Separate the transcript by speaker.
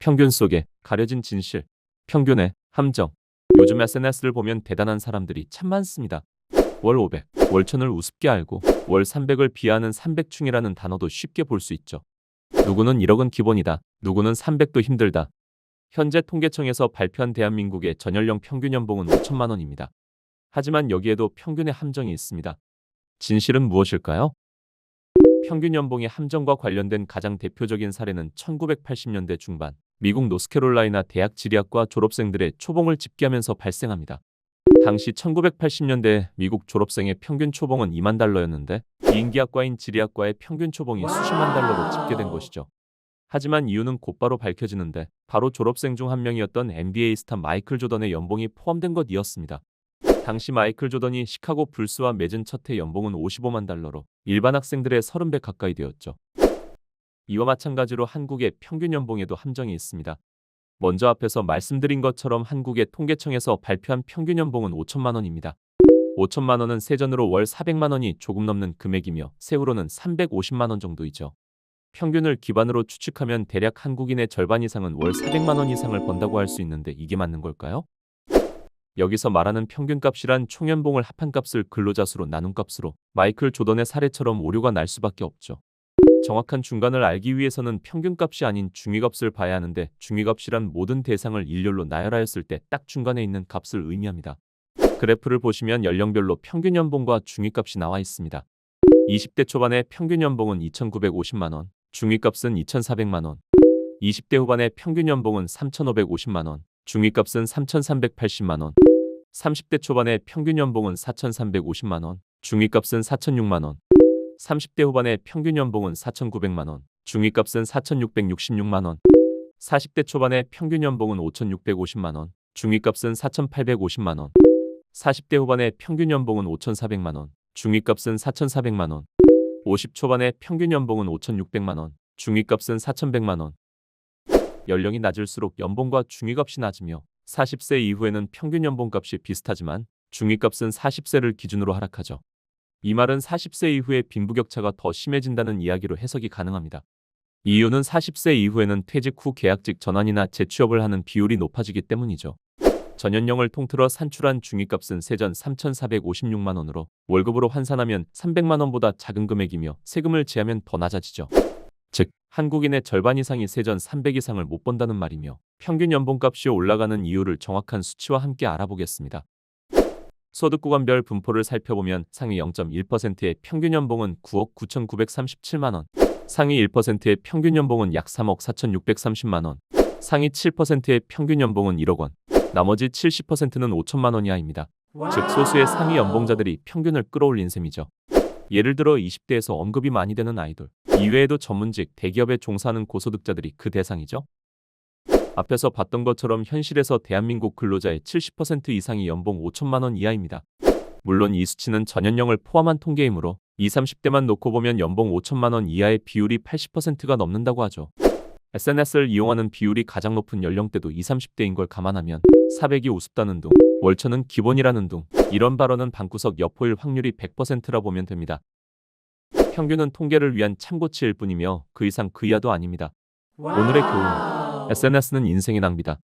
Speaker 1: 평균 속에 가려진 진실, 평균의 함정. 요즘 SNS를 보면 대단한 사람들이 참 많습니다. 월 500, 월 1000을 우습게 알고 월 300을 비하하는 300충이라는 단어도 쉽게 볼 수 있죠. 누구는 1억은 기본이다. 누구는 300도 힘들다. 현재 통계청에서 발표한 대한민국의 전연령 평균 연봉은 5천만 원입니다. 하지만 여기에도 평균의 함정이 있습니다. 진실은 무엇일까요? 평균 연봉의 함정과 관련된 가장 대표적인 사례는 1980년대 중반 미국 노스캐롤라이나 대학 지리학과 졸업생들의 초봉을 집계하면서 발생합니다. 당시 1980년대 미국 졸업생의 평균 초봉은 2만 달러였는데 비인기학과인 지리학과의 평균 초봉이 수십만 달러로 집계된 것이죠. 하지만 이유는 곧바로 밝혀지는데 바로 졸업생 중 한 명이었던 NBA 스타 마이클 조던의 연봉이 포함된 것이었습니다. 당시 마이클 조던이 시카고 불스와 맺은 첫 해 연봉은 55만 달러로 일반 학생들의 30배 가까이 되었죠. 이와 마찬가지로 한국의 평균 연봉에도 함정이 있습니다. 먼저 앞에서 말씀드린 것처럼 한국의 통계청에서 발표한 평균 연봉은 5천만 원입니다. 5천만 원은 세전으로 월 400만 원이 조금 넘는 금액이며 세후로는 350만 원 정도이죠. 평균을 기반으로 추측하면 대략 한국인의 절반 이상은 월 400만 원 이상을 번다고 할 수 있는데 이게 맞는 걸까요? 여기서 말하는 평균값이란 총연봉을 합한 값을 근로자 수로 나눈 값으로 마이클 조던의 사례처럼 오류가 날 수밖에 없죠. 정확한 중간을 알기 위해서는 평균값이 아닌 중위값을 봐야 하는데 중위값이란 모든 대상을 일렬로 나열하였을 때 딱 중간에 있는 값을 의미합니다. 그래프를 보시면 연령별로 평균 연봉과 중위값이 나와 있습니다. 20대 초반의 평균 연봉은 2,950만 원, 중위값은 2,400만 원. 20대 후반의 평균 연봉은 3,550만 원, 중위값은 3,380만 원. 30대 초반의 평균 연봉은 4,350만 원, 중위값은 4,006만 원. 30대 후반의 평균 연봉은 4,900만 원, 중위값은 4,666만 원. 40대 초반의 평균 연봉은 5,650만 원, 중위값은 4,850만 원. 40대 후반의 평균 연봉은 5,400만 원, 중위값은 4,400만 원. 50 초반의 평균 연봉은 5,600만 원, 중위값은 4,100만 원. 연령이 낮을수록 연봉과 중위값이 낮으며 40세 이후에는 평균 연봉값이 비슷하지만 중위값은 40세를 기준으로 하락하죠. 이 말은 40세 이후에 빈부격차가 더 심해진다는 이야기로 해석이 가능합니다. 이유는 40세 이후에는 퇴직 후 계약직 전환이나 재취업을 하는 비율이 높아지기 때문이죠. 전연령을 통틀어 산출한 중위값은 세전 3,456만 원으로 월급으로 환산하면 300만 원보다 작은 금액이며 세금을 제하면 더 낮아지죠. 즉, 한국인의 절반 이상이 세전 300 이상을 못 번다는 말이며 평균 연봉값이 올라가는 이유를 정확한 수치와 함께 알아보겠습니다. 소득 구간별 분포를 살펴보면 상위 0.1%의 평균 연봉은 9억 9,937만 원, 상위 1%의 평균 연봉은 약 3억 4,630만 원, 상위 7%의 평균 연봉은 1억 원, 나머지 70%는 5천만 원 이하입니다. 즉 소수의 상위 연봉자들이 평균을 끌어올린 셈이죠. 예를 들어 20대에서 언급이 많이 되는 아이돌, 이외에도 전문직, 대기업에 종사하는 고소득자들이 그 대상이죠. 앞에서 봤던 것처럼 현실에서 대한민국 근로자의 70% 이상이 연봉 5천만 원 이하입니다. 물론 이 수치는 전연령을 포함한 통계이므로 20, 30대만 놓고 보면 연봉 5천만 원 이하의 비율이 80%가 넘는다고 하죠. SNS를 이용하는 비율이 가장 높은 연령대도 20, 30대인 걸 감안하면 400이 우습다는 둥, 월천은 기본이라는 둥, 이런 발언은 방구석 엿보일 확률이 100%라 보면 됩니다. 평균은 통계를 위한 참고치일 뿐이며 그 이상 그 이하도 아닙니다. 오늘의 교훈. SNS는 인생의 낭비다.